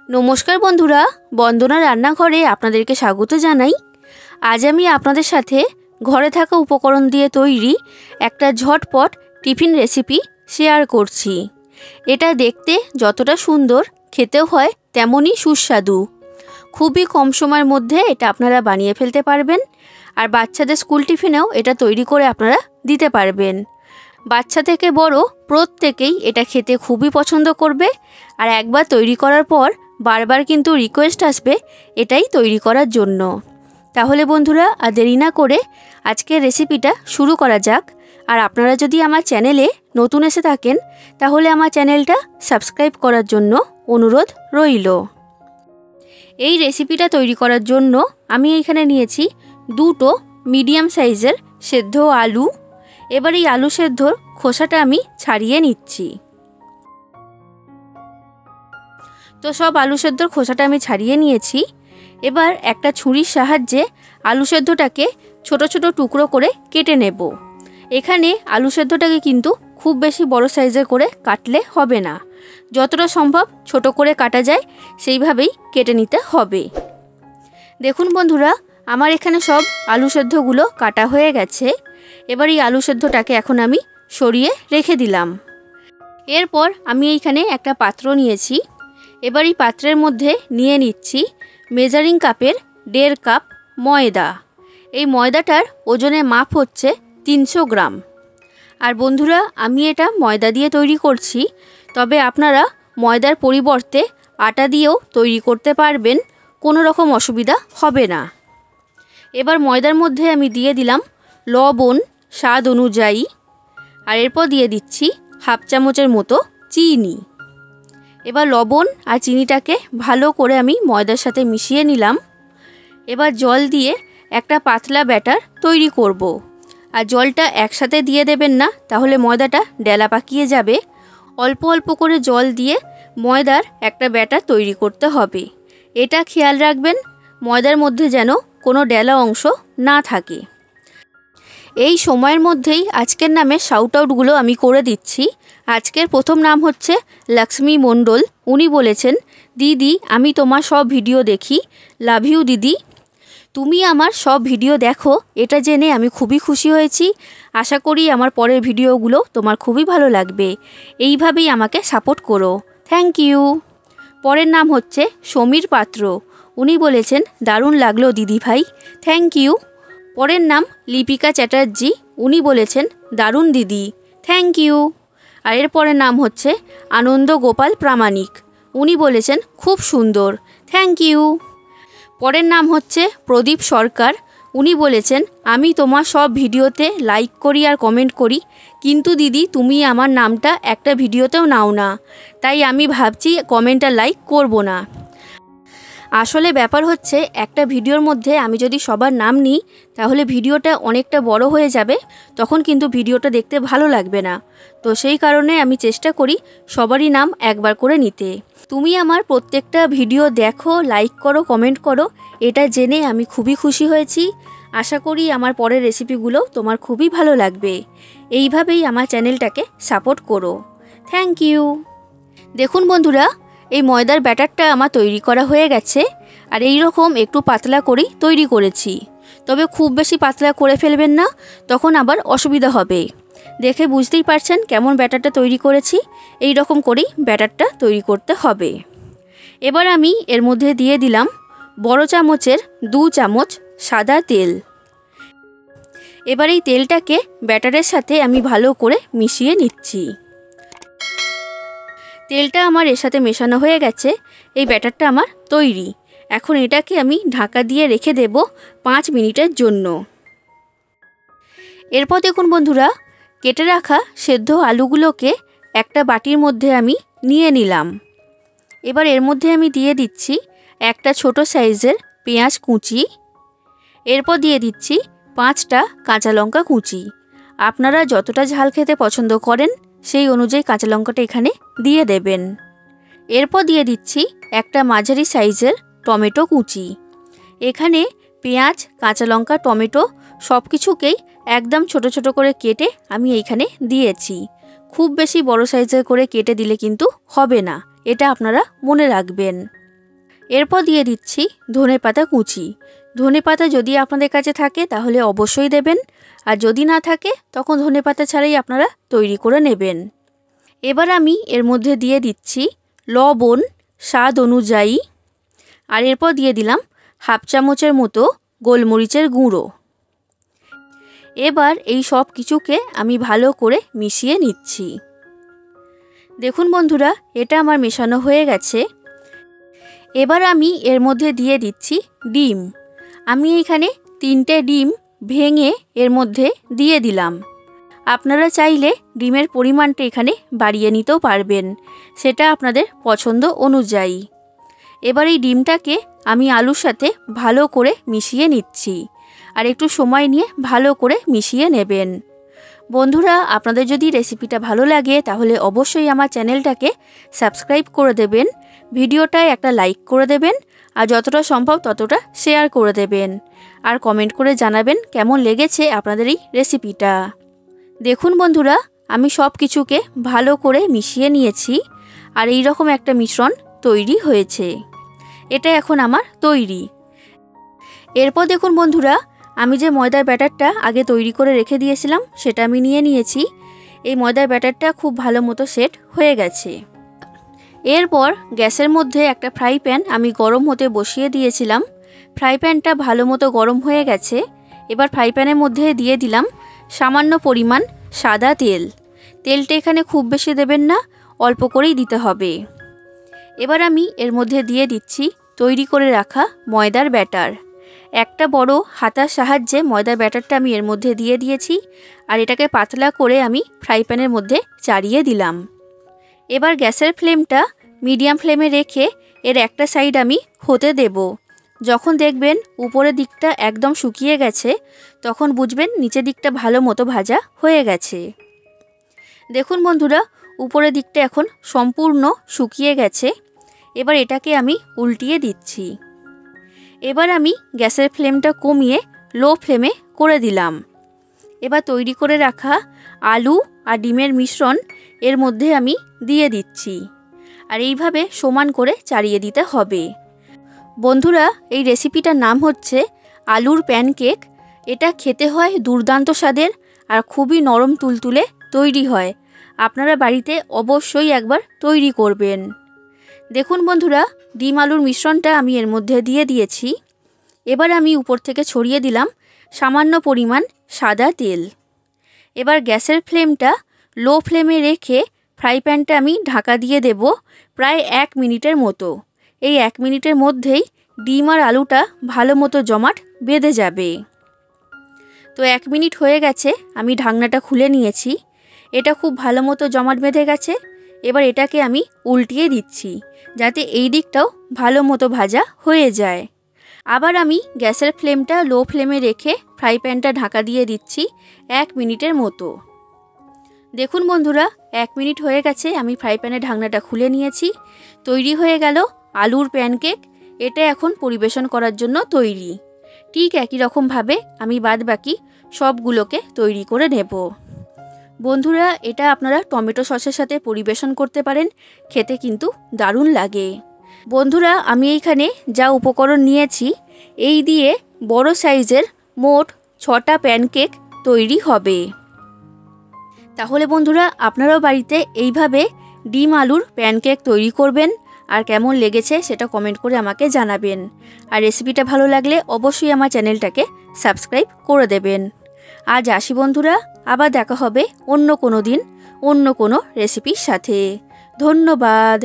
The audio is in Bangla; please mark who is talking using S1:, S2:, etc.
S1: নমস্কার বন্ধুরা, বন্দনা রান্নাঘরে আপনাদেরকে স্বাগত জানাই। আজ আমি আপনাদের সাথে ঘরে থাকা উপকরণ দিয়ে তৈরি একটা ঝটপট টিফিন রেসিপি শেয়ার করছি। এটা দেখতে যতটা সুন্দর, খেতেও হয় তেমনই সুস্বাদু। খুবই কম সময়ের মধ্যে এটা আপনারা বানিয়ে ফেলতে পারবেন, আর বাচ্চাদের স্কুল টিফিনেও এটা তৈরি করে আপনারা দিতে পারবেন। বাচ্চা থেকে বড় প্রত্যেকেই এটা খেতে খুবই পছন্দ করবে, আর একবার তৈরি করার পর বারবার কিন্তু রিকোয়েস্ট আসবে এটাই তৈরি করার জন্য। তাহলে বন্ধুরা, আর দেরি না করে আজকের রেসিপিটা শুরু করা যাক। আর আপনারা যদি আমার চ্যানেলে নতুন এসে থাকেন তাহলে আমার চ্যানেলটা সাবস্ক্রাইব করার জন্য অনুরোধ রইল। এই রেসিপিটা তৈরি করার জন্য আমি এখানে নিয়েছি দুটো মিডিয়াম সাইজের সেদ্ধ আলু। এবার এই আলু সেদ্ধর খোসাটা আমি ছাড়িয়ে নিচ্ছি। তো সব আলু সেদ্ধর খোসাটা আমি ছাড়িয়ে নিয়েছি। এবার একটা ছুরির সাহায্যে আলু সেদ্ধটাকে ছোট ছোট টুকরো করে কেটে নেব। এখানে আলু সেদ্ধটাকে কিন্তু খুব বেশি বড় সাইজের করে কাটলে হবে না, যতটা সম্ভব ছোট করে কাটা যায় সেইভাবেই কেটে নিতে হবে। দেখুন বন্ধুরা, আমার এখানে সব আলু সেদ্ধগুলো কাটা হয়ে গেছে। এবার এই আলু সেদ্ধটাকে এখন আমি সরিয়ে রেখে দিলাম। এরপর আমি এইখানে একটা পাত্র নিয়েছি। এবার এই পাত্রের মধ্যে নিয়ে নিচ্ছি মেজারিং কাপের 1.5 কাপ ময়দা। এই ময়দাটার ওজনের মাপ হচ্ছে 300 গ্রাম। আর বন্ধুরা, আমি এটা ময়দা দিয়ে তৈরি করছি, তবে আপনারা ময়দার পরিবর্তে আটা দিয়েও তৈরি করতে পারবেন, কোনো রকম অসুবিধা হবে না। এবার ময়দার মধ্যে আমি দিয়ে দিলাম লবণ স্বাদ অনুযায়ী, আর এরপর দিয়ে দিচ্ছি 1/2 চামচের মতো চিনি। এবার লবণ আর চিনিটাকে ভালো করে আমি ময়দার সাথে মিশিয়ে নিলাম। এবার জল দিয়ে একটা পাতলা ব্যাটার তৈরি করব। আর জলটা একসাথে দিয়ে দেবেন না, তাহলে ময়দাটা ডেলা পাকিয়ে যাবে। অল্প অল্প করে জল দিয়ে ময়দার একটা ব্যাটার তৈরি করতে হবে। এটা খেয়াল রাখবেন ময়দার মধ্যে যেন কোনো ডেলা অংশ না থাকে। এই সময়ের মধ্যেই আজকের নামে শাউট আউটগুলো আমি করে দিচ্ছি। আজকের প্রথম নাম হচ্ছে লক্ষ্মী মণ্ডল। উনি বলেছেন, দিদি আমি তোমার সব ভিডিও দেখি, লাভ ইউ দিদি। তুমি আমার সব ভিডিও দেখো, এটা জেনে আমি খুবই খুশি হয়েছি। আশা করি আমার পরের ভিডিওগুলো তোমার খুবই ভালো লাগবে। এইভাবেই আমাকে সাপোর্ট করো, থ্যাংক ইউ। পরের নাম হচ্ছে সমীর পাত্র। উনি বলেছেন, দারুণ লাগলো দিদি ভাই, থ্যাংক ইউ। পরের নাম লিপিকা চ্যাটার্জি। উনি বলেছেন, দারুণ দিদি, থ্যাংক ইউ। আর এর পরের নাম হচ্ছে আনন্দ গোপাল প্রামাণিক। উনি বলেছেন, খুব সুন্দর, থ্যাংক ইউ। পরের নাম হচ্ছে প্রদীপ সরকার। উনি বলেছেন, আমি তোমার সব ভিডিওতে লাইক করি আর কমেন্ট করি, কিন্তু দিদি তুমি আমার নামটা একটা ভিডিওতেও নাও না, তাই আমি ভাবছি কমেন্ট আর লাইক করব না। আসলে ব্যাপার হচ্ছে, একটা ভিডিওর মধ্যে আমি যদি সবার নাম নিই তাহলে ভিডিওটা অনেকটা বড় হয়ে যাবে, তখন কিন্তু ভিডিওটা দেখতে ভালো লাগবে না। তো সেই কারণে আমি চেষ্টা করি সবারই নাম একবার করে নিতে। তুমি আমার প্রত্যেকটা ভিডিও দেখো, লাইক করো, কমেন্ট করো, এটা জেনে আমি খুবই খুশি হয়েছি। আশা করি আমার পরের রেসিপিগুলো তোমার খুবই ভালো লাগবে। এইভাবেই আমার চ্যানেলটাকে সাপোর্ট করো, থ্যাংক ইউ। দেখুন বন্ধুরা, এই ময়দার ব্যাটারটা আমার তৈরি করা হয়ে গেছে। আর এই রকম একটু পাতলা করেই তৈরি করেছি, তবে খুব বেশি পাতলা করে ফেলবেন না, তখন আবার অসুবিধা হবে। দেখে বুঝতেই পারছেন কেমন ব্যাটারটা তৈরি করেছি। এই রকম করেই ব্যাটারটা তৈরি করতে হবে। এবার আমি এর মধ্যে দিয়ে দিলাম বড় চামচের 2 চামচ সাদা তেল। এবার এই তেলটাকে ব্যাটারের সাথে আমি ভালো করে মিশিয়ে নিচ্ছি। তেলটা আমার এর সাথে মেশানো হয়ে গেছে। এই ব্যাটারটা আমার তৈরি। এখন এটাকে আমি ঢাকা দিয়ে রেখে দেব 5 মিনিটের জন্য। এরপর দেখুন বন্ধুরা, কেটে রাখা সেদ্ধ আলুগুলোকে একটা বাটির মধ্যে আমি নিয়ে নিলাম। এবার এর মধ্যে আমি দিয়ে দিচ্ছি একটা ছোট সাইজের পেঁয়াজ কুচি। এরপর দিয়ে দিচ্ছি 5টা কাঁচা লঙ্কা কুচি। আপনারা যতটা ঝাল খেতে পছন্দ করেন সেই অনুযায়ী কাঁচা লঙ্কাটা এখানে দিয়ে দেবেন। এরপর দিয়ে দিচ্ছি একটা মাঝারি সাইজের টমেটো কুচি। এখানে পেঁয়াজ, কাঁচা লঙ্কা, টমেটো সব কিছুকেই একদম ছোট ছোট করে কেটে আমি এইখানে দিয়েছি। খুব বেশি বড় সাইজের করে কেটে দিলে কিন্তু হবে না, এটা আপনারা মনে রাখবেন। এরপর দিয়ে দিচ্ছি ধনেপাতা কুচি। ধনেপাতা যদি আপনাদের কাছে থাকে তাহলে অবশ্যই দেবেন, আর যদি না থাকে তখন ধনেপাতা ছাড়াই আপনারা তৈরি করে নেবেন। এবার আমি এর মধ্যে দিয়ে দিচ্ছি লবণ স্বাদ অনুযায়ী, আর এরপর দিয়ে দিলাম হাফ চামচের মতো গোলমরিচের গুঁড়ো। এবার এই সব কিছুকে আমি ভালো করে মিশিয়ে নিচ্ছি। দেখুন বন্ধুরা, এটা আমার মেশানো হয়ে গেছে। এবার আমি এর মধ্যে দিয়ে দিচ্ছি ডিম। আমি এখানে 3টে ডিম ভেঙে এর মধ্যে দিয়ে দিলাম। আপনারা চাইলে ডিমের পরিমাণটা এখানে বাড়িয়ে নিতেও পারবেন, সেটা আপনাদের পছন্দ অনুযায়ী। এবার এই ডিমটাকে আমি আলুর সাথে ভালো করে মিশিয়ে নিচ্ছি, আর একটু সময় নিয়ে ভালো করে মিশিয়ে নেবেন। বন্ধুরা, আপনাদের যদি রেসিপিটা ভালো লাগে তাহলে অবশ্যই আমার চ্যানেলটাকে সাবস্ক্রাইব করে দেবেন, ভিডিওটায় একটা লাইক করে দেবেন, আর যতটা সম্ভব ততটা শেয়ার করে দেবেন, আর কমেন্ট করে জানাবেন কেমন লেগেছে আপনাদের এই রেসিপিটা। দেখুন বন্ধুরা, আমি সব কিছুকে ভালো করে মিশিয়ে নিয়েছি, আর এই রকম একটা মিশ্রণ তৈরি হয়েছে। এটা এখন আমার তৈরি। এরপর দেখুন বন্ধুরা, আমি যে ময়দার ব্যাটারটা আগে তৈরি করে রেখে দিয়েছিলাম সেটা আমি নিয়ে নিয়েছি। এই ময়দার ব্যাটারটা খুব ভালো মতো সেট হয়ে গেছে। এরপর গ্যাসের মধ্যে একটা ফ্রাই প্যান আমি গরম হতে বসিয়ে দিয়েছিলাম। ফ্রাই প্যানটা ভালো মতো গরম হয়ে গেছে। এবার ফ্রাই প্যানের মধ্যে দিয়ে দিলাম সামান্য পরিমাণ সাদা তেল। তেলটা এখানে খুব বেশি দেবেন না, অল্প করেই দিতে হবে। এবার আমি এর মধ্যে দিয়ে দিচ্ছি তৈরি করে রাখা ময়দার ব্যাটার। একটা বড় হাতার সাহায্যে ময়দার ব্যাটারটা আমি এর মধ্যে দিয়ে দিয়েছি, আর এটাকে পাতলা করে আমি ফ্রাই প্যানের মধ্যে চাড়িয়ে দিলাম। এবার গ্যাসের ফ্লেমটা মিডিয়াম ফ্লেমে রেখে এর একটা সাইড আমি হতে দেব। যখন দেখবেন উপরের দিকটা একদম শুকিয়ে গেছে তখন বুঝবেন নিচের দিকটা ভালো মতো ভাজা হয়ে গেছে। দেখুন বন্ধুরা, উপরের দিকটা এখন সম্পূর্ণ শুকিয়ে গেছে। এবার এটাকে আমি উল্টিয়ে দিচ্ছি। এবার আমি গ্যাসের ফ্লেমটা কমিয়ে লো ফ্লেমে করে দিলাম। এবার তৈরি করে রাখা আলু আর ডিমের মিশ্রণ এর মধ্যে আমি দিয়ে দিচ্ছি, আর এইভাবে সমান করে চাড়িয়ে দিতে হবে। বন্ধুরা, এই রেসিপিটার নাম হচ্ছে আলুর প্যানকেক। এটা খেতে হয় দুর্দান্ত স্বাদের, আর খুবই নরম তুলতুলে তৈরি হয়। আপনারা বাড়িতে অবশ্যই একবার তৈরি করবেন। দেখুন বন্ধুরা, ডিম আলুর মিশ্রণটা আমি এর মধ্যে দিয়ে দিয়েছি। এবার আমি উপর থেকে ছড়িয়ে দিলাম সামান্য পরিমাণ সাদা তেল। এবার গ্যাসের ফ্লেমটা লো ফ্লেমে রেখে ফ্রাই প্যানটা আমি ঢাকা দিয়ে দেব প্রায় 1 মিনিটের মতো। এই 1 মিনিটের মধ্যেই ডিম আর আলুটা ভালো মতো জমাট বেঁধে যাবে। তো 1 মিনিট হয়ে গেছে, আমি ঢাকনাটা খুলে নিয়েছি। এটা খুব ভালো মতো জমাট বেঁধে গেছে। এবার এটাকে আমি উল্টিয়ে দিচ্ছি যাতে এই দিকটাও ভালো মতো ভাজা হয়ে যায়। আবার আমি গ্যাসের ফ্লেমটা লো ফ্লেমে রেখে ফ্রাই প্যানটা ঢাকা দিয়ে দিচ্ছি 1 মিনিটের মতো। দেখুন বন্ধুরা, 1 মিনিট হয়ে গেছে, আমি ফ্রাই প্যানের ঢাকনাটা খুলে নিয়েছি। তৈরি হয়ে গেল আলুর প্যানকেক। এটা এখন পরিবেশন করার জন্য তৈরি। ঠিক একই রকমভাবে আমি বাদবাকি সবগুলোকে তৈরি করে নেব। বন্ধুরা, এটা আপনারা টমেটো সসের সাথে পরিবেশন করতে পারেন, খেতে কিন্তু দারুণ লাগে। বন্ধুরা, আমি এইখানে যা উপকরণ নিয়েছি এই দিয়ে বড় সাইজের মোট 6টা প্যানকেক তৈরি হবে। তাহলে বন্ধুরা, আপনারাও বাড়িতে এইভাবে ডিম আলুর প্যানকেক তৈরি করবেন, আর কেমন লেগেছে সেটা কমেন্ট করে আমাকে জানাবেন। আর রেসিপিটা ভালো লাগলে অবশ্যই আমার চ্যানেলটাকে সাবস্ক্রাইব করে দেবেন। আজ আসি বন্ধুরা, আবার দেখা হবে অন্য কোনো দিন অন্য কোনো রেসিপির সাথে। ধন্যবাদ।